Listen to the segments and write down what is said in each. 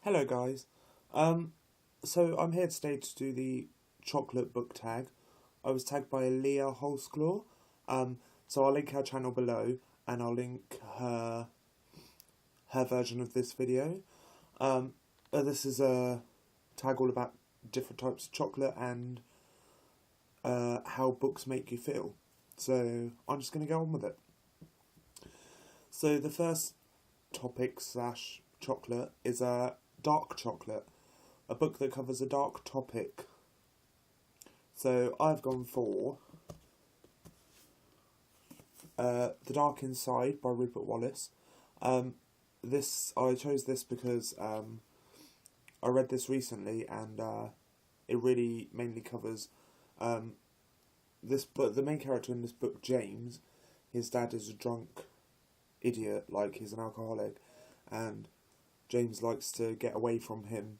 Hello guys. So I'm here today to do the chocolate book tag. I was tagged by Leah Holsclaw. So I'll link her channel below and I'll link her version of this video. This is a tag all about different types of chocolate and how books make you feel. So I'm just going to go on with it. So the first topic / chocolate is dark chocolate, a book that covers a dark topic. So I've gone for The Dark Inside by Rupert Wallace. I chose this because I read this recently and it really mainly covers this book. The main character in this book, James, his dad is a drunk idiot, like he's an alcoholic, and James likes to get away from him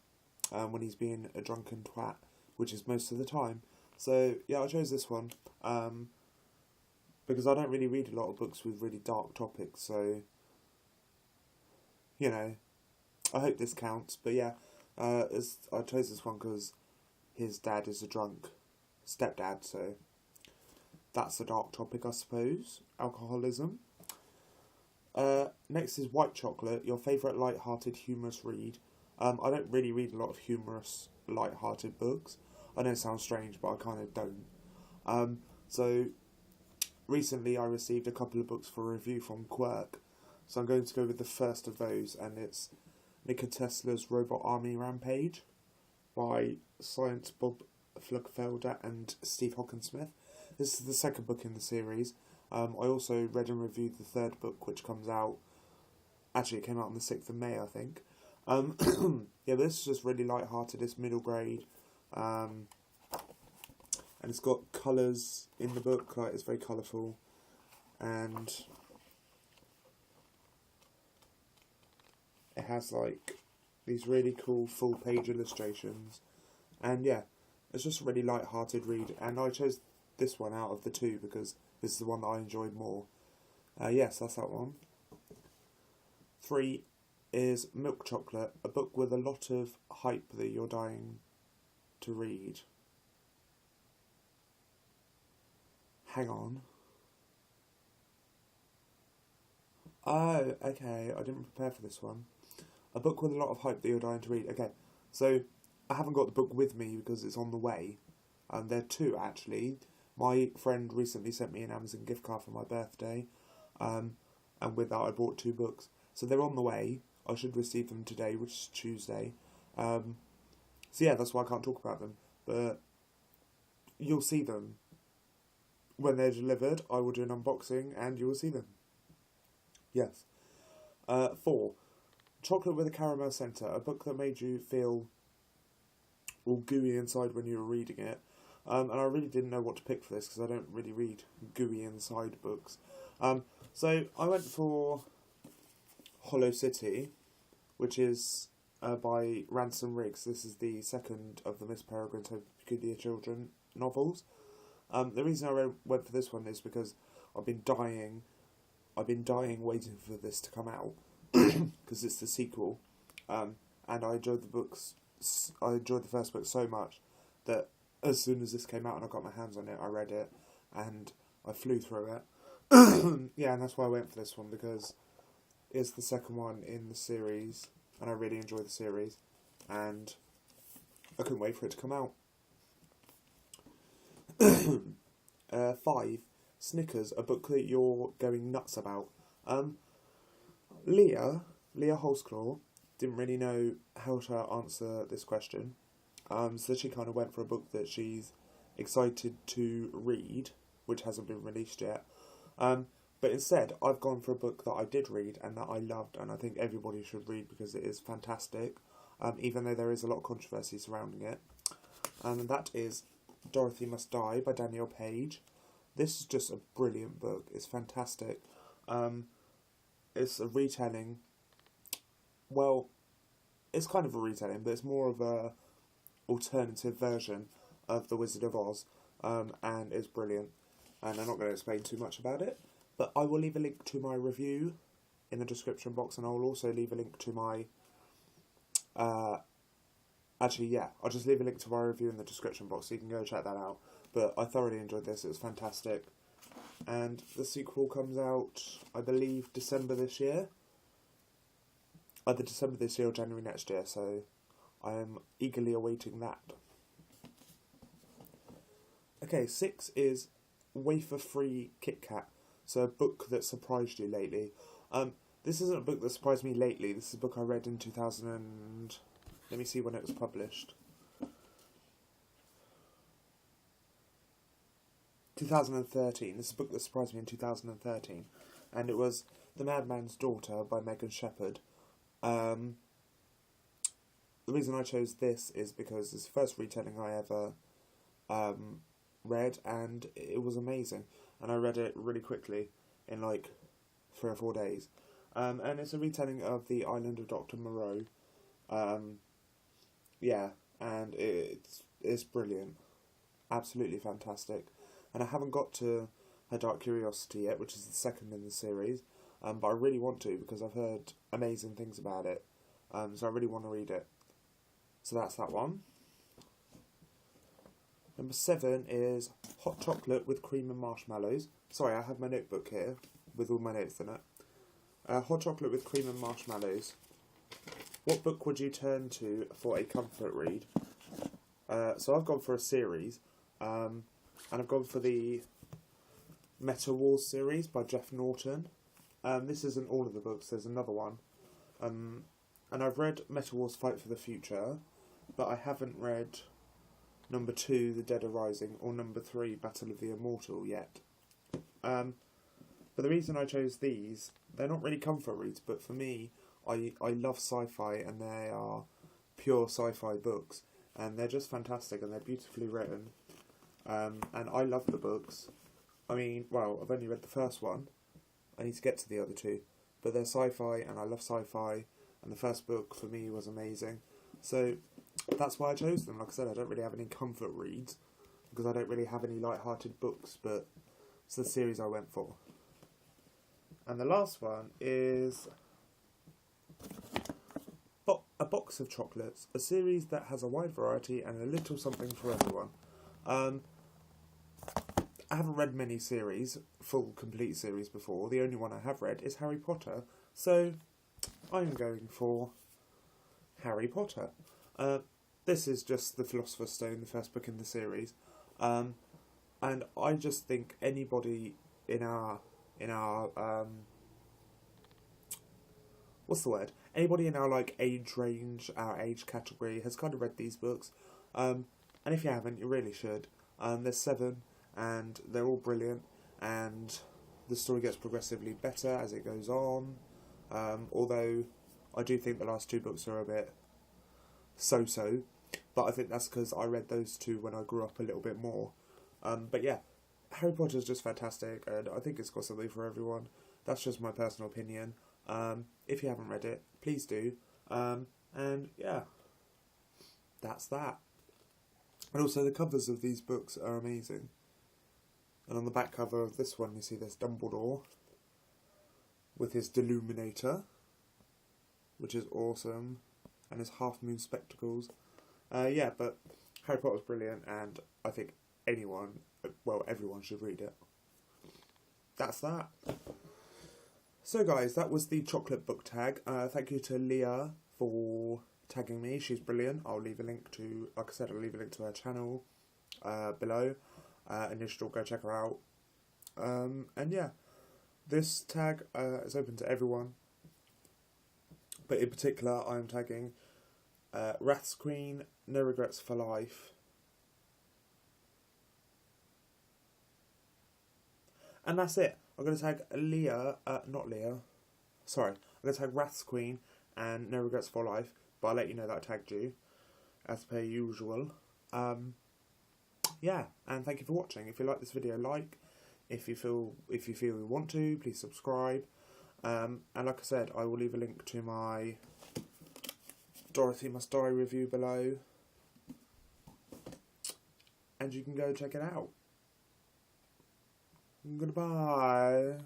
when he's being a drunken twat, which is most of the time. So yeah, I chose this one because I don't really read a lot of books with really dark topics, so you know, I hope this counts. But yeah, I chose this one because his dad is a drunk stepdad, so that's a dark topic, I suppose. Alcoholism. Next is White Chocolate, your favourite light-hearted, humorous read. I don't really read a lot of humorous, light-hearted books. I know it sounds strange, but I kind of don't. So, recently I received a couple of books for review from Quirk, so I'm going to go with the first of those, and it's Nikola Tesla's Robot Army Rampage by Science Bob Flugfelder and Steve Hockensmith. This is the second book in the series. I also read and reviewed the third book, which comes out... Actually, it came out on the 6th of May, I think. Yeah, this is just really light-hearted. It's middle grade. And it's got colours in the book. Like, it's very colourful. And it has, like, these really cool full-page illustrations. And, yeah, it's just a really light-hearted read. And I chose this one out of the two because this is the one that I enjoyed more. Yes, that's that one. 3 is Milk Chocolate, a book with a lot of hype that you're dying to read. Hang on. Oh, okay, I didn't prepare for this one. A book with a lot of hype that you're dying to read. Okay, so I haven't got the book with me because it's on the way. There are two, actually. My friend recently sent me an Amazon gift card for my birthday, and with that I bought 2 books. So they're on the way. I should receive them today, which is Tuesday. So yeah, that's why I can't talk about them. But you'll see them. When they're delivered, I will do an unboxing and you will see them. Yes. 4. Chocolate with a Caramel Centre, a book that made you feel all gooey inside when you were reading it. And I really didn't know what to pick for this because I don't really read gooey inside books. So I went for Hollow City, which is by Ransom Riggs. This is the second of the Miss Peregrine's Peculiar Children novels. The reason I went for this one is because I've been dying waiting for this to come out because it's the sequel. And I enjoyed the first book so much that as soon as this came out and I got my hands on it, I read it and I flew through it. Yeah, and that's why I went for this one, because it's the second one in the series and I really enjoy the series and I couldn't wait for it to come out. 5. Snickers, a book that you're going nuts about. Leah Holsclaw didn't really know how to answer this question. So she kind of went for a book that she's excited to read, which hasn't been released yet. But instead, I've gone for a book that I did read and that I loved, and I think everybody should read because it is fantastic, even though there is a lot of controversy surrounding it. And that is Dorothy Must Die by Danielle Page. This is just a brilliant book. It's fantastic. It's a retelling. Well, it's kind of a retelling, but it's more of a alternative version of The Wizard of Oz, and it's brilliant. And I'm not going to explain too much about it, but I will leave a link to my review in the description box, and I will also leave a link to my Actually, yeah, I'll just leave a link to my review in the description box so you can go check that out. But I thoroughly enjoyed this, it was fantastic. And the sequel comes out, I believe, December this year. Either December this year or January next year, so I am eagerly awaiting that. Okay, 6 is Wafer Free KitKat. So a book that surprised you lately. This isn't a book that surprised me lately. This is a book I read in 2000 and... Let me see when it was published. 2013. This is a book that surprised me in 2013. And it was The Madman's Daughter by Megan Shepherd. The reason I chose this is because it's the first retelling I ever read, and it was amazing. And I read it really quickly, in like 3 or 4 days. And it's a retelling of The Island of Dr. Moreau. Yeah, and it's brilliant. Absolutely fantastic. And I haven't got to Her Dark Curiosity yet, which is the second in the series. But I really want to, because I've heard amazing things about it. So I really want to read it. So that's that one. Number 7 is Hot Chocolate with Cream and Marshmallows. Sorry, I have my notebook here with all my notes in it. Hot Chocolate with Cream and Marshmallows. What book would you turn to for a comfort read? So I've gone for a series. And I've gone for the Meta Wars series by Jeff Norton. This isn't all of the books, there's another one. And I've read Meta Wars Fight for the Future, but I haven't read number 2, The Dead Are Rising, or number 3, Battle of the Immortal yet. But the reason I chose these, they're not really comfort reads, but for me, I love sci-fi, and they are pure sci-fi books, and they're just fantastic, and they're beautifully written. And I love the books. I mean, well, I've only read the first one. I need to get to the other 2. But they're sci-fi, and I love sci-fi, and the first book for me was amazing. So that's why I chose them. Like I said, I don't really have any comfort reads, because I don't really have any light-hearted books, but it's the series I went for. And the last one is A Box of Chocolates, a series that has a wide variety and a little something for everyone. I haven't read many series, full complete series before. The only one I have read is Harry Potter, so I'm going for Harry Potter. This is just The Philosopher's Stone, the first book in the series, and I just think anybody in our what's the word? Anybody in our like age range, our age category, has kind of read these books, and if you haven't, you really should. There's 7. And they're all brilliant, and the story gets progressively better as it goes on, although I do think the last 2 books are a bit so-so, but I think that's because I read those 2 when I grew up a little bit more. But yeah, Harry Potter is just fantastic, and I think it's got something for everyone. That's just my personal opinion. If you haven't read it, please do, and yeah, that's that. And also the covers of these books are amazing. And on the back cover of this one, you see there's Dumbledore with his Deluminator, which is awesome, and his half-moon spectacles. Yeah, but Harry Potter's brilliant, and I think everyone should read it. That's that. So guys, that was the chocolate book tag. Thank you to Leah for tagging me. She's brilliant. I'll leave a link to, like I said, I'll leave a link to her channel below. And you should all go check her out. And yeah, this tag is open to everyone, but in particular I am tagging Wrathsqueen, No Regrets for Life, and that's it. I'm going to tag I'm going to tag Wrathsqueen and No Regrets for Life, but I'll let you know that I tagged you, as per usual. Yeah, and thank you for watching. If you like this video, like. If you feel you want to, please subscribe. And like I said, I will leave a link to my Dorothy Must Die review below, and you can go check it out. Goodbye.